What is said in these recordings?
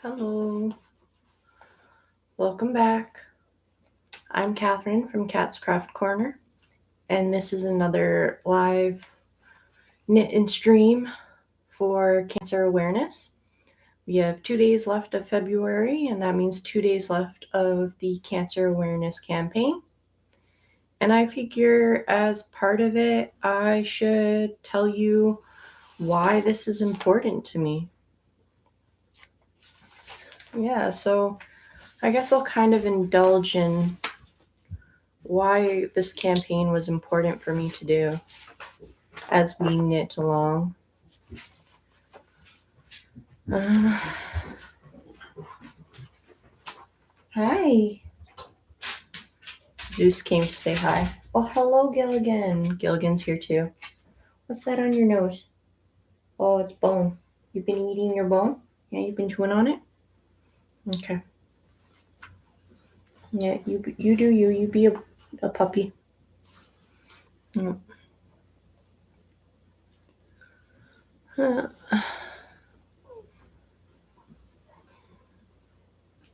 Hello, welcome back. I'm Catherine from Cat's Craft Corner, and this is another live knit and stream for cancer awareness. We have 2 days left of February, and that means 2 days left of the cancer awareness campaign. And I figure as part of it, I should tell you why this is important to me. Yeah, so I guess I'll kind of indulge in why this campaign was important for me to do as we knit along. Uh, Hi. Zeus came to say hi. Oh, hello, Gilligan. Gilligan's here too. What's that on your nose? Oh, it's bone. You've been eating your bone? Yeah, you've been chewing on it? Okay. Yeah, you do you. You be a puppy. Yeah.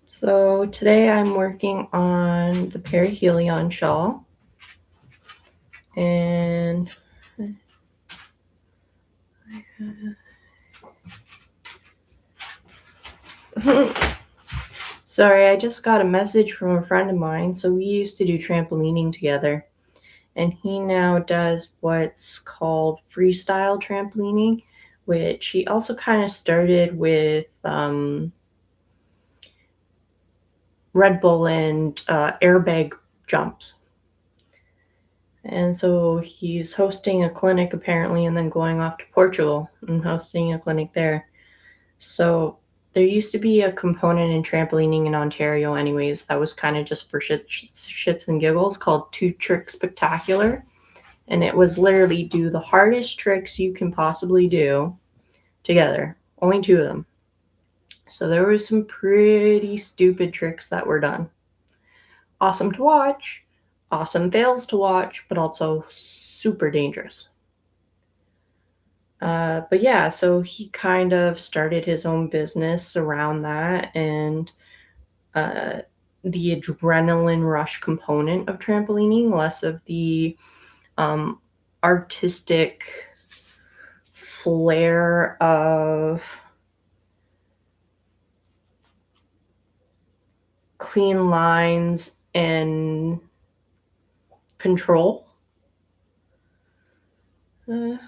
So today I'm working on the perihelion shawl. And sorry, I just got a message from a friend of mine. So we used to do trampolining together, and he now does what's called freestyle trampolining, which he also kind of started with Red Bull and airbag jumps. And so he's hosting a clinic apparently, and then going off to Portugal and hosting a clinic there. So there used to be a component in trampolining in Ontario anyways that was kind of just for shits and giggles called Two Trick Spectacular. And it was literally do the hardest tricks you can possibly do together. Only two of them. So there were some pretty stupid tricks that were done. Awesome to watch, awesome fails to watch, but also super dangerous. But yeah, so he kind of started his own business around that, and the adrenaline rush component of trampolining, less of the artistic flair of clean lines and control.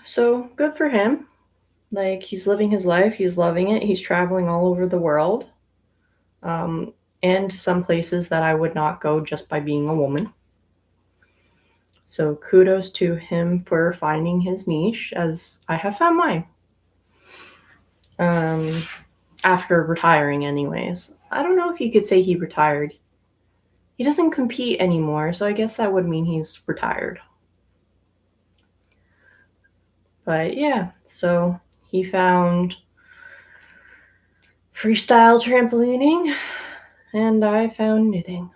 So good for him. Like, he's living his life, he's loving it, he's traveling all over the world, and some places that I would not go just by being a woman. So kudos to him for finding his niche, as I have found mine. After retiring, anyways. I don't know if you could say he retired. He doesn't compete anymore, so I guess that would mean he's retired. But yeah, so he found freestyle trampolining, and I found knitting.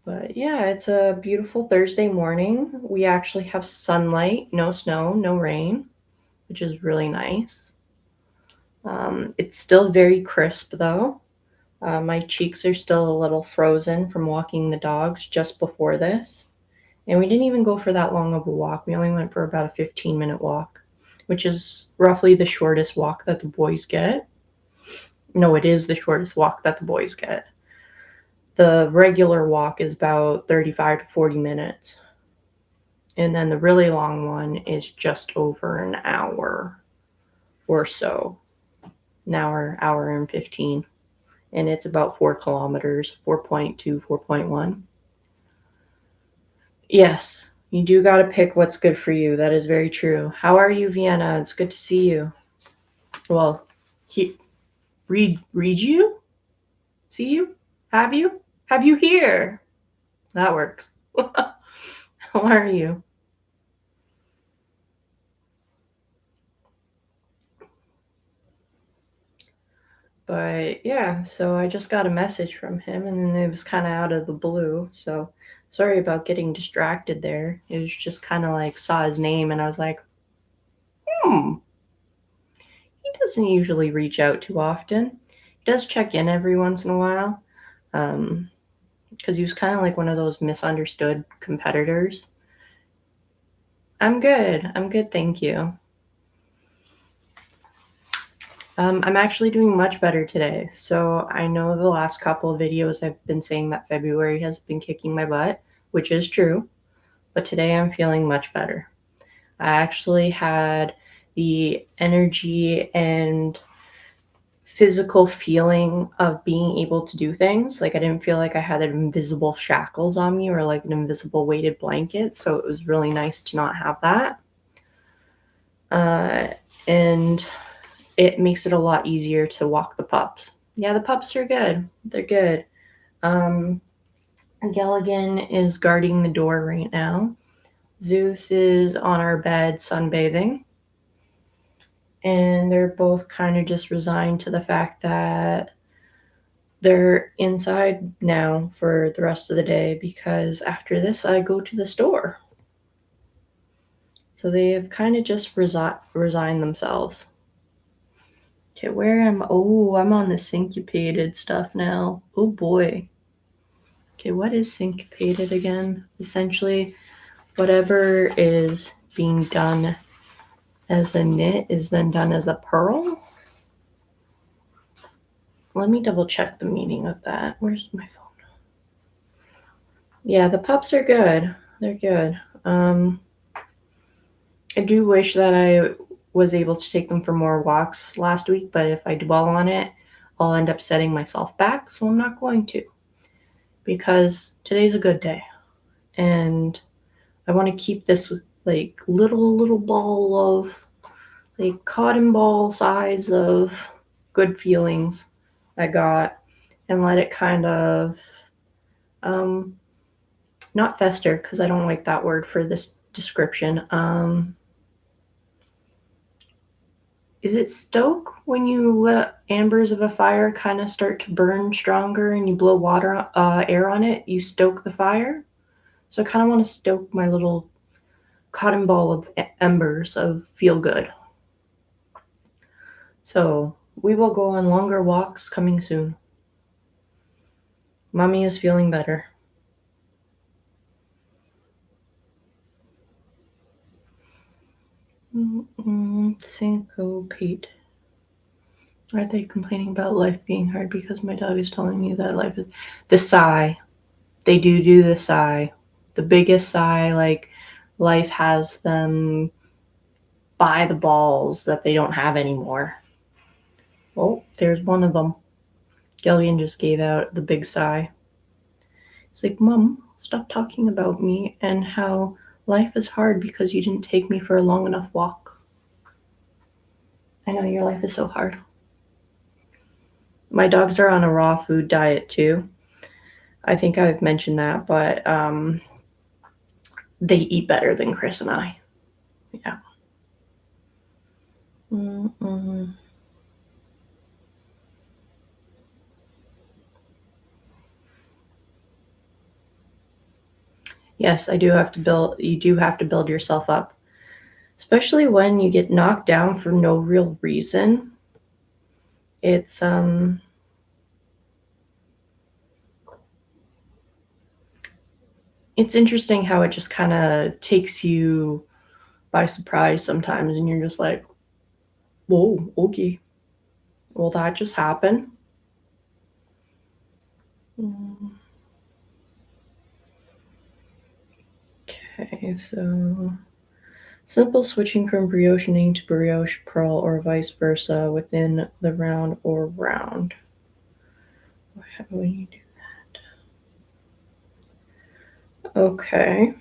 But yeah, it's a beautiful Thursday morning. We actually have sunlight, no snow, no rain, which is really nice. It's still very crisp though. My cheeks are still a little frozen from walking the dogs just before this. And we didn't even go for that long of a walk. We only went for about a 15-minute walk, which is roughly the shortest walk that the boys get. No, it is the shortest walk that the boys get. The regular walk is about 35 to 40 minutes. And then the really long one is just over an hour or so. An hour and 15. And it's about 4 kilometers, 4.2, 4.1. Yes, you do got to pick what's good for you. That is very true. How are you, Vienna? It's good to see you. Well, read you? See you? Have you? Have you here? That works. How are you? But yeah, so I just got a message from him, and it was kind of out of the blue. So sorry about getting distracted there. It was just kind of like saw his name, and I was like, hmm, doesn't usually reach out too often. He does check in every once in a while, because he was kind of like one of those misunderstood competitors. I'm good. I'm good, thank you. I'm actually doing much better today. So I know the last couple of videos I've been saying that February has been kicking my butt, which is true, but today I'm feeling much better. I actually had the energy and physical feeling of being able to do things. Like I didn't feel like I had invisible shackles on me or like an invisible weighted blanket. So it was really nice to not have that. And it makes it a lot easier to walk the pups. Yeah, the pups are good. They're good. Gilligan is guarding the door right now. Zeus is on our bed sunbathing. And they're both kind of just resigned to the fact that they're inside now for the rest of the day because after this I go to the store. So they have kind of just resigned themselves. Okay, where am I? Oh, I'm on the syncopated stuff now. Oh boy. Okay, what is syncopated again? Essentially, whatever is being done as a knit is then done as a purl. Let me double check the meaning of that. Where's my phone? Yeah, the pups are good. They're good. I do wish that I was able to take them for more walks last week, but if I dwell on it, I'll end up setting myself back, so I'm not going to. Because today's a good day. And I want to keep this like little ball of like cotton ball size of good feelings I got and let it kind of not fester because I don't like that word for this description. Is it stoke when you let embers of a fire kind of start to burn stronger and you blow air on it? You stoke the fire. So I kind of want to stoke my little cotton ball of embers of feel good. So we will go on longer walks coming soon. Mommy is feeling better. Syncopate. Are they complaining about life being hard because my dog is telling me that life is... The sigh. They do the sigh. The biggest sigh, like life has them by the balls that they don't have anymore. Oh, there's one of them. Gillian just gave out the big sigh. It's like, Mom, stop talking about me and how life is hard because you didn't take me for a long enough walk. I know your life is so hard. My dogs are on a raw food diet too. I think I've mentioned that, but they eat better than Chris and I. Yeah. Yes, I do have to build. You do have to build yourself up, especially when you get knocked down for no real reason. It's interesting how it just kind of takes you by surprise sometimes, and you're just like, "Whoa, okay, well that just happened." Okay, so simple switching from brioche knitting to brioche purl or vice versa within the round or round. How do you do that? Okay.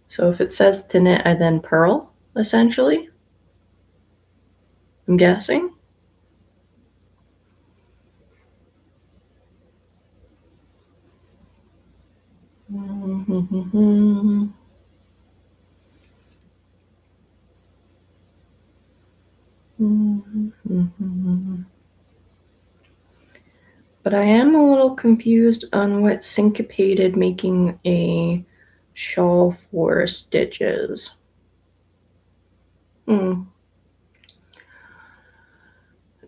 So if it says to knit, I then purl, essentially. I'm guessing. But I am a little confused on what syncopated making a shawl for stitches.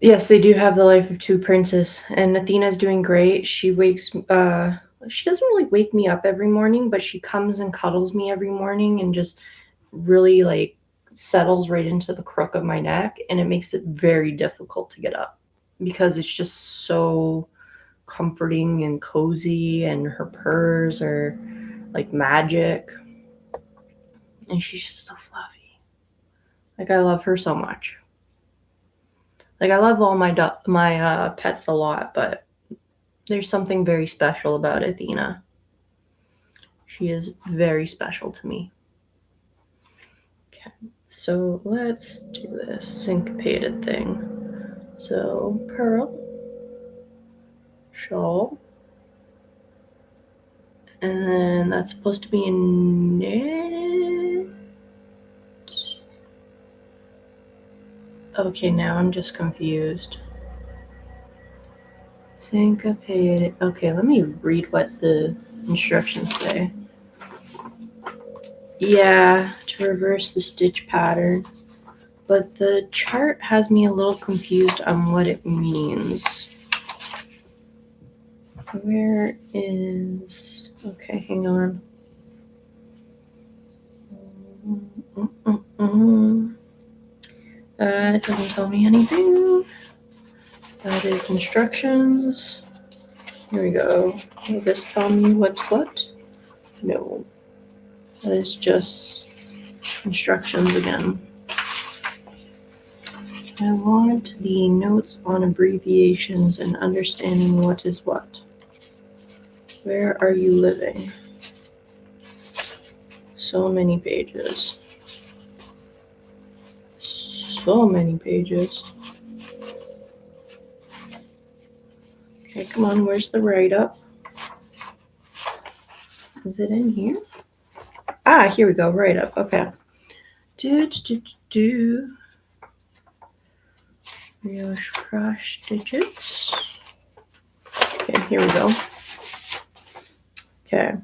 Yes, they do have the life of two princes, and Athena's doing great. She doesn't really wake me up every morning, but she comes and cuddles me every morning and just really like settles right into the crook of my neck, and it makes it very difficult to get up because it's just so comforting and cozy, and her purrs are like magic, and she's just so fluffy. Like, I love her so much. Like, I love all my pets a lot, but there's something very special about Athena. She is very special to me. Okay, so let's do this syncopated thing. So, Pearl, Shawl, and then that's supposed to be in Knit. Okay, now I'm just confused. Syncopated. Okay, let me read what the instructions say. Yeah, to reverse the stitch pattern. But the chart has me a little confused on what it means. Where is... Okay, hang on. It doesn't tell me anything. That is instructions. Here we go. Will this tell me what's what? No. That is just instructions again. I want the notes on abbreviations and understanding what is what. Where are you living? So many pages. So many pages. Okay, come on, where's the write-up? Is it in here? Ah, here we go, write-up, okay. Brioche cross stitches. Okay, here we go. Okay.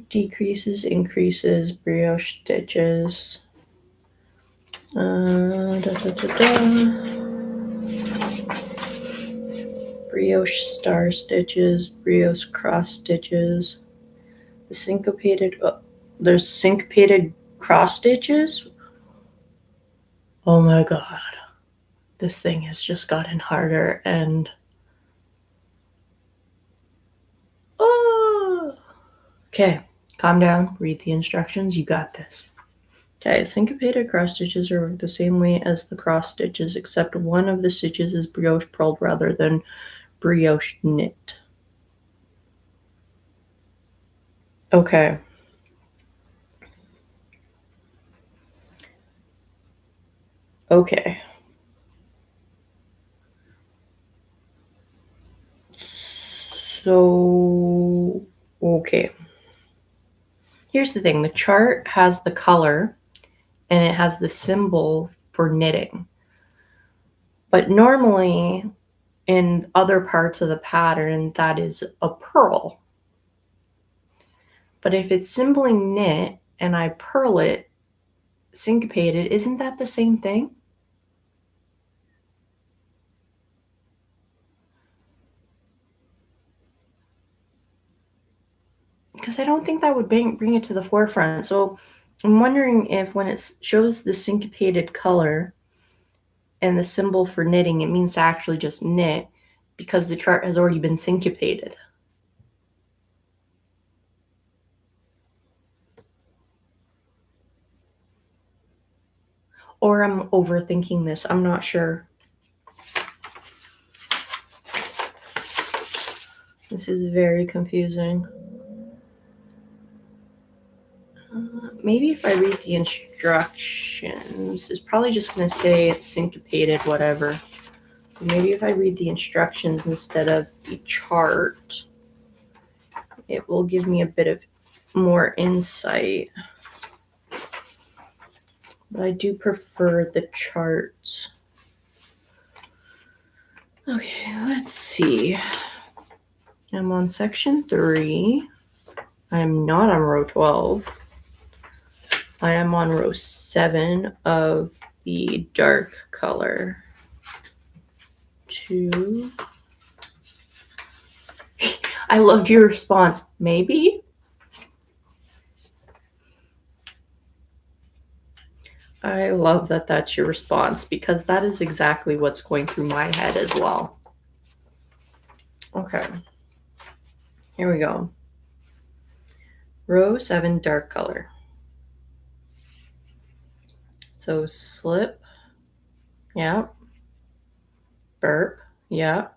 Decreases, increases, brioche stitches. Brioche star stitches, brioche cross stitches. The syncopated, there's syncopated cross stitches. Oh my god, this thing has just gotten harder and oh. Okay, calm down, read the instructions, you got this. Okay, syncopated cross stitches are worked the same way as the cross stitches, except one of the stitches is brioche purled rather than brioche knit. Okay. Okay. So, okay. Here's the thing. The chart has the color and it has the symbol for knitting. But normally in other parts of the pattern, that is a purl. But if it's symboling knit and I purl it syncopated, isn't that the same thing? Because I don't think that would bring it to the forefront. So I'm wondering if when it shows the syncopated color and the symbol for knitting, it means to actually just knit because the chart has already been syncopated. Or I'm overthinking this. I'm not sure. This is very confusing. Maybe if I read the instructions, it's probably just going to say it's syncopated, whatever. Maybe if I read the instructions instead of the chart, it will give me a bit of more insight. But I do prefer the chart. Okay, let's see. I'm on section 3. I am not on row 12. I am on row 7 of the dark color. 2. I love your response. Maybe? I love that that's your response because that is exactly what's going through my head as well. Okay. Here we go. Row 7, dark color. So slip. Yeah. Burp. Yeah.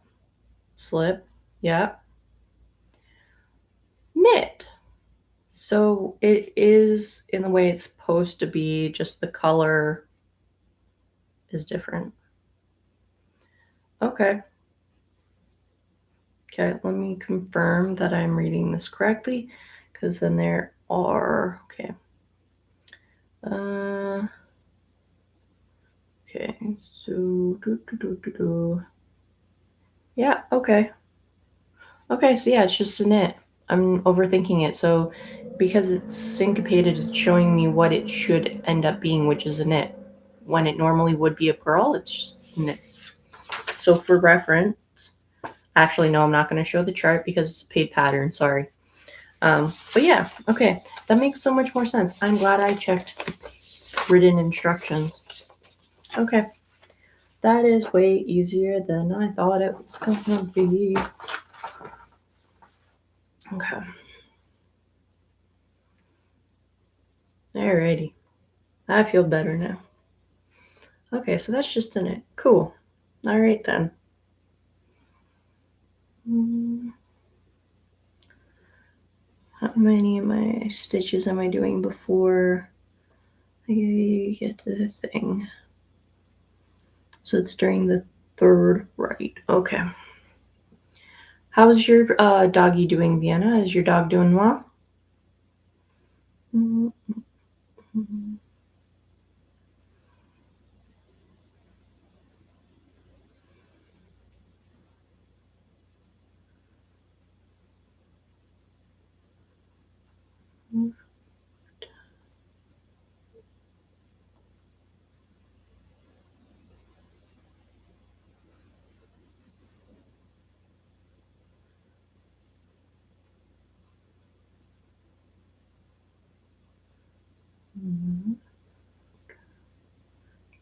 Slip. Yeah. Knit. So it is in the way it's supposed to be, just the color is different. Okay. Okay, let me confirm that I'm reading this correctly, because then there are, okay. Okay, so, yeah, okay. Okay, so yeah, it's just a knit. I'm overthinking it. So because it's syncopated, it's showing me what it should end up being, which is a knit. When it normally would be a purl, it's just a knit. So for reference, actually, no, I'm not going to show the chart because it's a paid pattern, sorry. But yeah, okay, that makes so much more sense. I'm glad I checked the written instructions. Okay, that is way easier than I thought it was going to be. Okay. Alrighty. I feel better now. Okay, so that's just in it. Cool. Alright then. How many of my stitches am I doing before I get to the thing? So it's during the 3rd right. Okay. How's your doggy doing, Vienna? Is your dog doing well?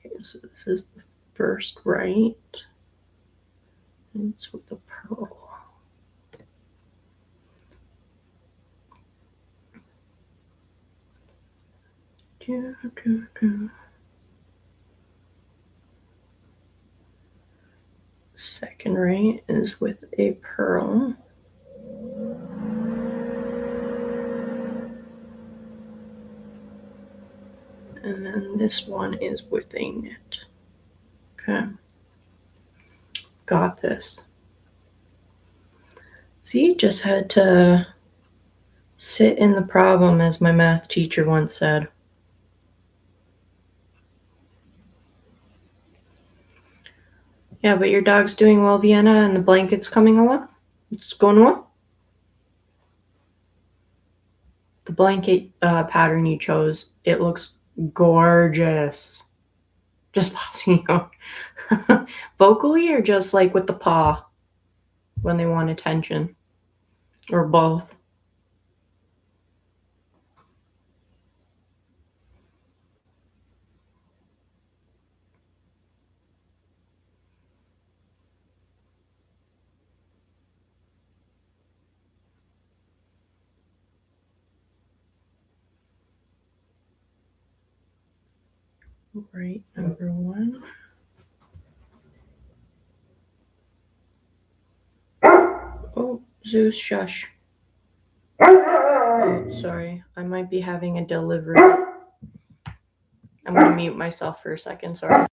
Okay, so this is the 1st right. And it's with the purl. Second right is with a purl. And then this one is with a knit. Okay. Got this. See, just had to sit in the problem, as my math teacher once said. Yeah, but your dog's doing well, Vienna, and the blanket's coming along? It's going well? The blanket pattern you chose, it looks gorgeous. Just passing you out. Vocally or just like with the paw when they want attention? Or both? Right, number 1. Oh, Zeus, shush. Oh, sorry. I might be having a delivery. I'm going to mute myself for a second, sorry.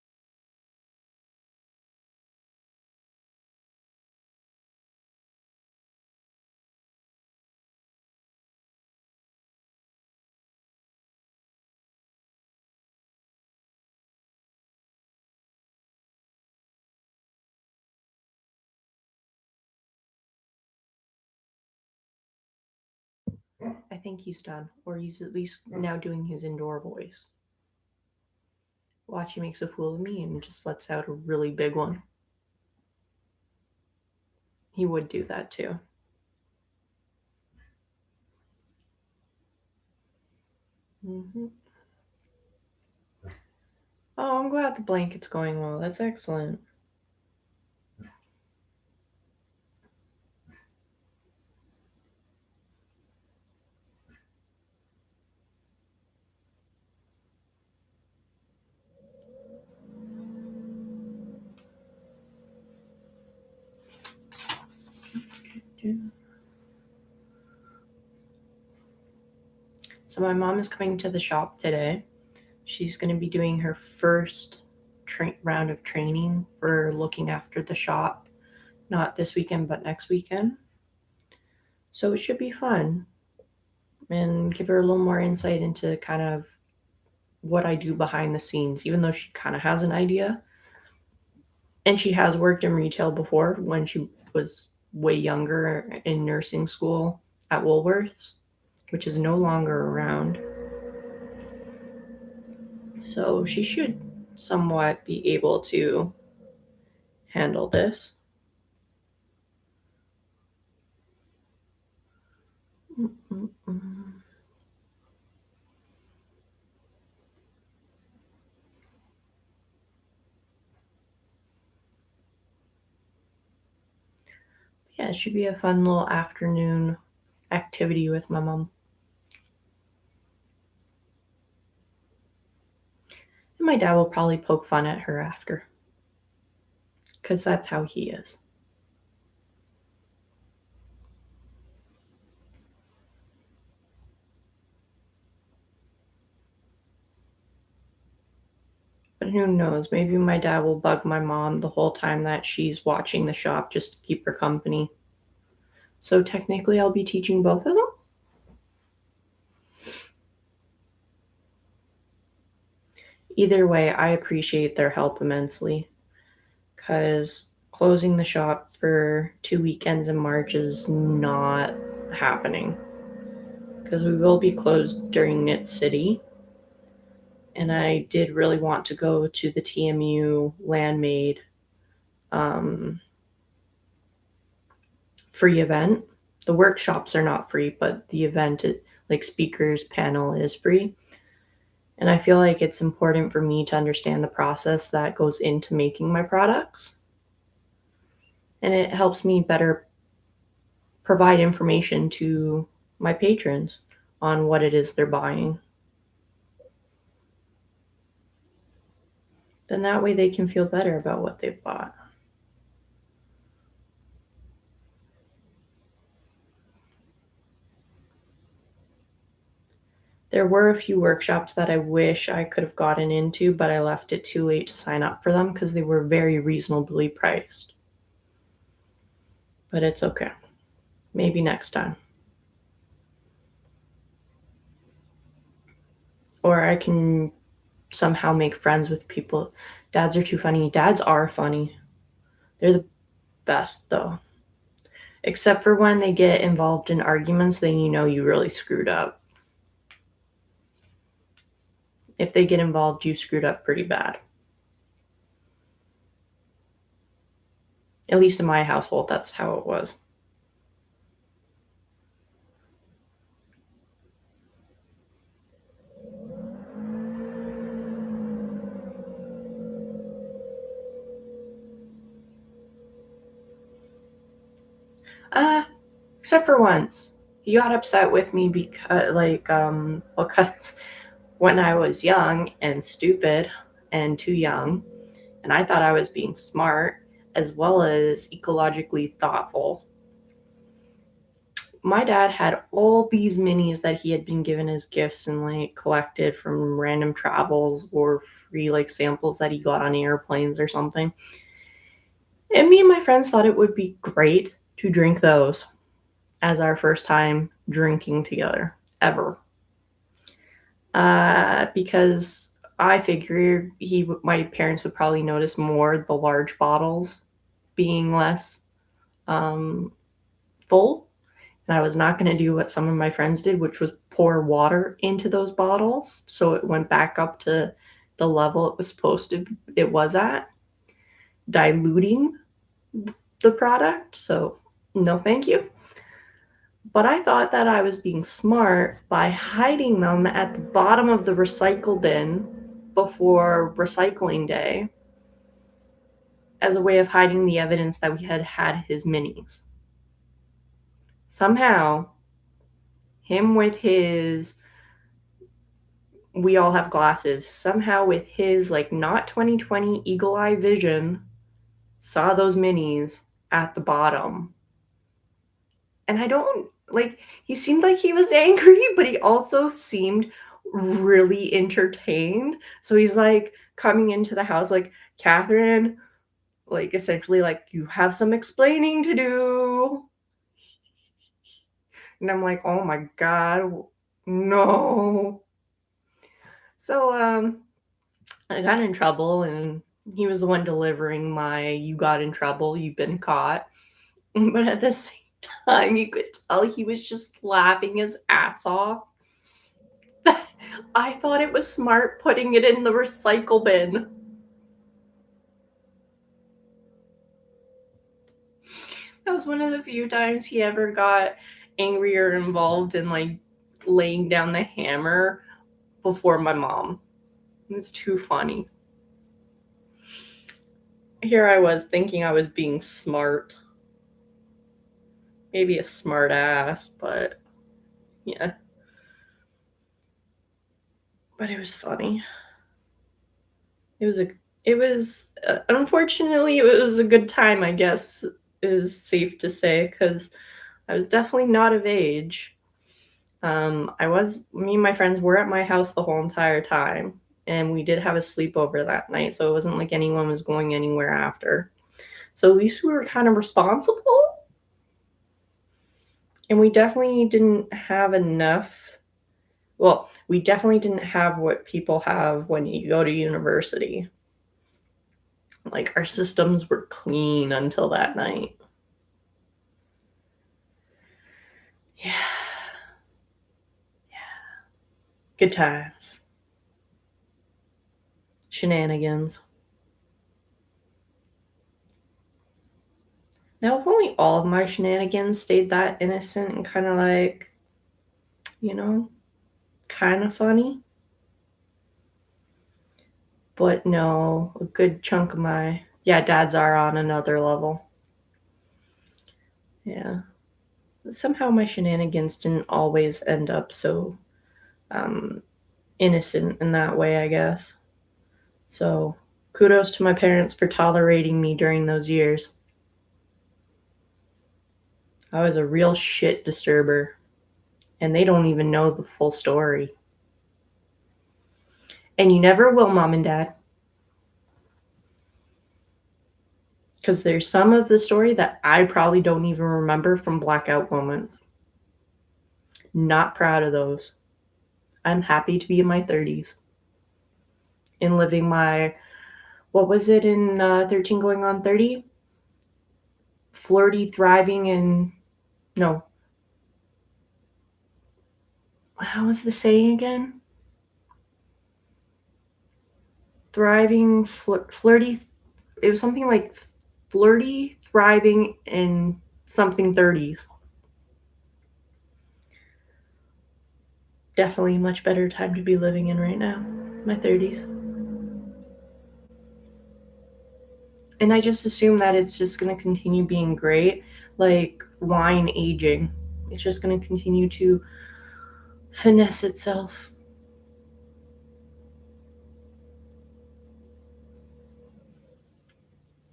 I think he's done, or he's at least now doing his indoor voice. Watch, he makes a fool of me and just lets out a really big one. He would do that too. Mm-hmm. Oh, I'm glad the blanket's going well. That's excellent. So my mom is coming to the shop today. She's going to be doing her first round of training for looking after the shop, not this weekend, but next weekend. So it should be fun and give her a little more insight into kind of what I do behind the scenes, even though she kind of has an idea. And she has worked in retail before when she was way younger in nursing school at Woolworths, which is no longer around. So she should somewhat be able to handle this. Mm-mm-mm. Yeah, it should be a fun little afternoon activity with my mom. And my dad will probably poke fun at her after, because that's how he is. But who knows? Maybe my dad will bug my mom the whole time that she's watching the shop just to keep her company. So technically, I'll be teaching both of them? Either way, I appreciate their help immensely, because closing the shop for 2 weekends in March is not happening. Because we will be closed during Knit City. And I did really want to go to the TMU Landmade free event. The workshops are not free, but the event, like speakers panel, is free. And I feel like it's important for me to understand the process that goes into making my products. And it helps me better provide information to my patrons on what it is they're buying. Then that way they can feel better about what they've bought. There were a few workshops that I wish I could have gotten into, but I left it too late to sign up for them because they were very reasonably priced. But it's okay. Maybe next time. Or I can somehow make friends with people. Dads are too funny. Dads are funny. They're the best, though. Except for when they get involved in arguments, then you know you really screwed up. If they get involved, you screwed up pretty bad. At least in my household, that's how it was. Uh, except for once. He got upset with me because when I was young and stupid and too young, and I thought I was being smart as well as ecologically thoughtful. My dad had all these minis that he had been given as gifts and like collected from random travels or free like samples that he got on airplanes or something. And me and my friends thought it would be great to drink those as our first time drinking together ever. Because I figured my parents would probably notice more the large bottles being less full, And I was not going to do what some of my friends did, which was pour water into those bottles so it went back up to the level it was at, diluting the product. So no thank you. But I thought that I was being smart by hiding them at the bottom of the recycle bin before recycling day as a way of hiding the evidence that we had his minis. Somehow, him with his we all have glasses, somehow with his like not 2020 eagle eye vision, saw those minis at the bottom. And I don't like, he seemed like he was angry, but he also seemed really entertained. So he's like coming into the house, like, Catherine, like essentially, like, you have some explaining to do. And I'm like, oh my God, no. So, I got in trouble, and he was the one delivering my "you got in trouble, you've been caught." But at the same time, you could tell he was just laughing his ass off. I thought it was smart putting it in the recycle bin. That was one of the few times he ever got angry or involved in like laying down the hammer before my mom. It's too funny. Here I was thinking I was being smart. Maybe a smart ass, but yeah. But it was funny. Unfortunately, it was a good time, I guess, is safe to say, because I was definitely not of age. Me and my friends were at my house the whole entire time, and we did have a sleepover that night, so it wasn't like anyone was going anywhere after. So at least we were kind of responsible, and we definitely didn't have enough. Well, we definitely didn't have what people have when you go to university. Like, our systems were clean until that night. Yeah. Yeah. Good times. Shenanigans. Now, if only all of my shenanigans stayed that innocent and kind of like, you know, kind of funny. But no, a good chunk of my, yeah, dads are on another level. Yeah. Somehow my shenanigans didn't always end up so innocent in that way, I guess. So kudos to my parents for tolerating me during those years. I was a real shit disturber, and they don't even know the full story. And you never will, Mom and Dad. Because there's some of the story that I probably don't even remember from blackout moments. Not proud of those. I'm happy to be in my 30s and living my, what was it in 13 going on 30? Flirty, thriving, and no. How was the saying again? Thriving, flirty. It was something like flirty, thriving, and something 30s. Definitely a much better time to be living in right now. My 30s. And I just assume that it's just going to continue being great, like wine aging. It's just going to continue to finesse itself.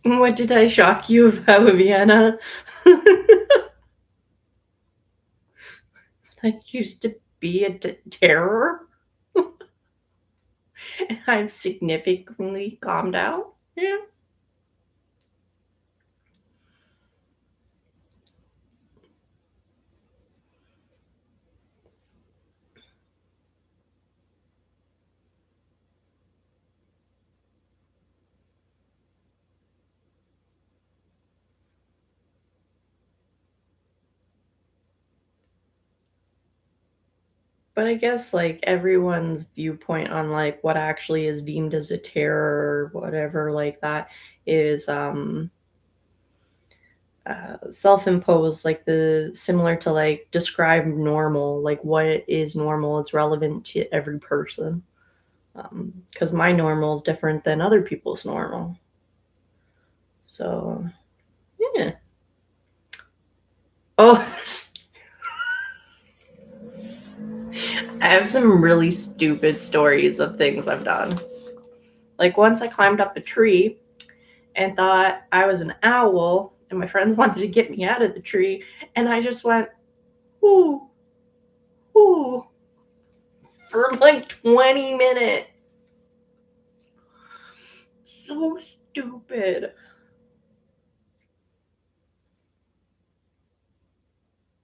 What did I shock you about, Vienna? I used to be a terror. And I've significantly calmed down. Yeah. But I guess, like, everyone's viewpoint on, like, what actually is deemed as a terror or whatever like that is, self-imposed, like, the similar to, like, describe normal, like, what is normal, it's relevant to every person. Because my normal is different than other people's normal. So, yeah. Oh, I have some really stupid stories of things I've done. Like, once I climbed up a tree and thought I was an owl, and my friends wanted to get me out of the tree, and I just went, ooh, ooh, for like 20 minutes. So stupid.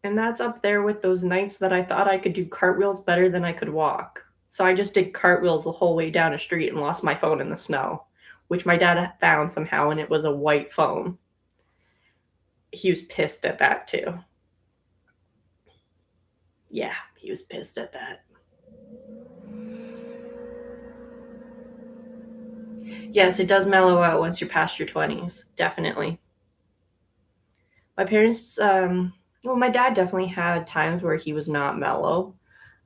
And that's up there with those nights that I thought I could do cartwheels better than I could walk. So I just did cartwheels the whole way down a street and lost my phone in the snow, which my dad found somehow, and it was a white phone. He was pissed at that too. Yeah, he was pissed at that. Yes, it does mellow out once you're past your 20s, definitely. My parents, well, my dad definitely had times where he was not mellow,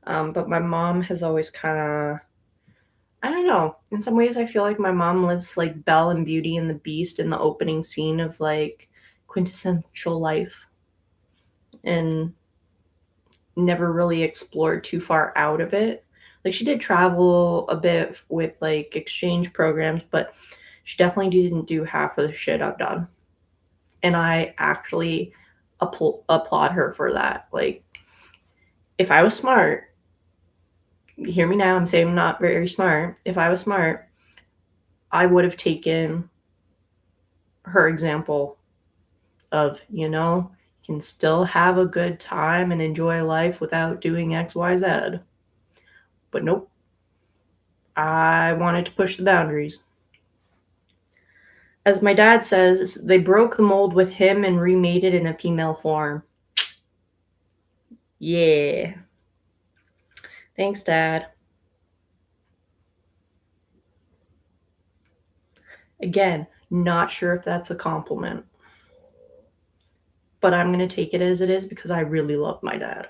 but my mom has always kind of, I don't know. In some ways, I feel like my mom lives like Belle and Beauty and the Beast in the opening scene of like quintessential life and never really explored too far out of it. Like she did travel a bit with like exchange programs, but she definitely didn't do half of the shit I've done. And I actually applaud her for that. Like, if I was smart, hear me now, I'm saying I'm not very smart. If I was smart, I would have taken her example of, you can still have a good time and enjoy life without doing X, Y, Z. But nope, I wanted to push the boundaries. As my dad says, they broke the mold with him and remade it in a female form. Yeah. Thanks, Dad. Again, not sure if that's a compliment, but I'm going to take it as it is because I really love my dad.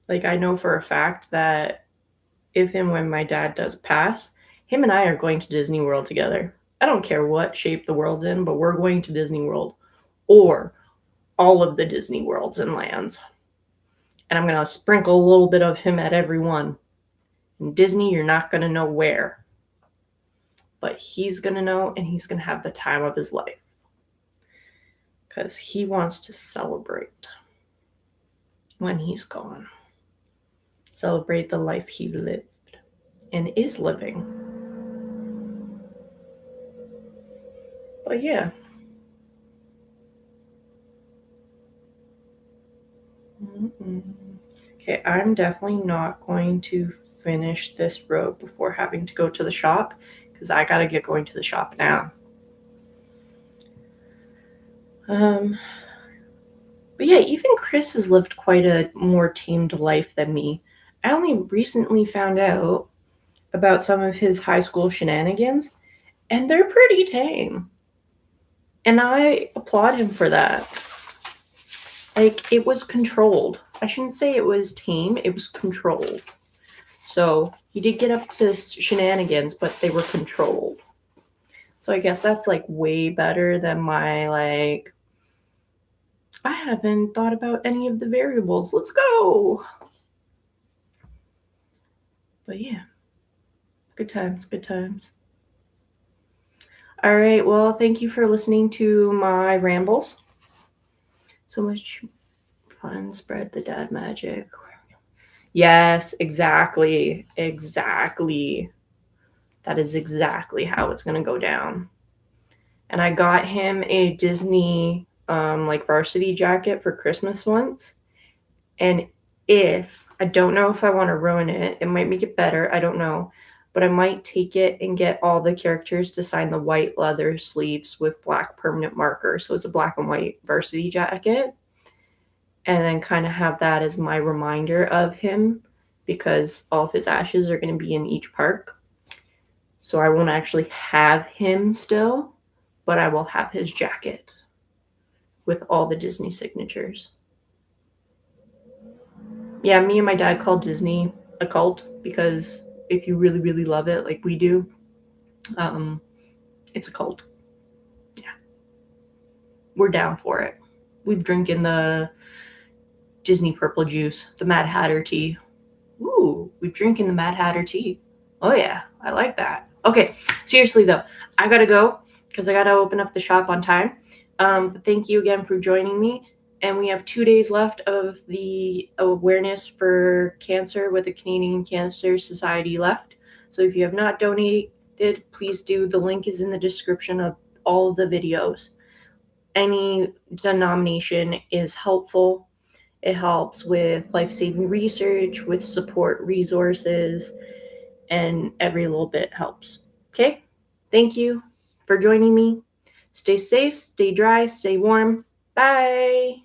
Like, I know for a fact that if and when my dad does pass, him and I are going to Disney World together. I don't care what shape the world's in, but we're going to Disney World or all of the Disney worlds and lands. And I'm going to sprinkle a little bit of him at every one. In Disney, you're not going to know where, but he's going to know, and he's going to have the time of his life because he wants to celebrate when he's gone. Celebrate the life he lived and is living. But yeah. Okay, I'm definitely not going to finish this road before having to go to the shop because I gotta get going to the shop now. But yeah, even Chris has lived quite a more tamed life than me. I only recently found out about some of his high school shenanigans, and they're pretty tame. And I applaud him for that. Like, it was controlled. I shouldn't say it was tame, it was controlled. So he did get up to shenanigans, but they were controlled. So I guess that's like way better than my like, I haven't thought about any of the variables. Let's go. But yeah, good times, good times. All right, well, thank you for listening to my rambles. So much fun, spread the dad magic. Yes, exactly. Exactly. That is exactly how it's going to go down. And I got him a Disney like varsity jacket for Christmas once. And if I don't know if I want to ruin it, it might make it better. I don't know. But I might take it and get all the characters to sign the white leather sleeves with black permanent marker. So it's a black and white varsity jacket. And then kind of have that as my reminder of him because all of his ashes are going to be in each park. So I won't actually have him still, but I will have his jacket with all the Disney signatures. Yeah, me and my dad call Disney a cult because if you really, really love it like we do, it's a cult. Yeah. We're down for it. We've drinking the Disney purple juice, the Mad Hatter tea. Ooh, we're drinking the Mad Hatter tea. Oh yeah, I like that. Okay, seriously though, I gotta go because I gotta open up the shop on time. But thank you again for joining me. And we have 2 days left of the awareness for cancer with the Canadian Cancer Society left. So if you have not donated, please do. The link is in the description of all of the videos. Any denomination is helpful. It helps with life-saving research, with support resources, and every little bit helps. Okay? Thank you for joining me. Stay safe, stay dry, stay warm. Bye.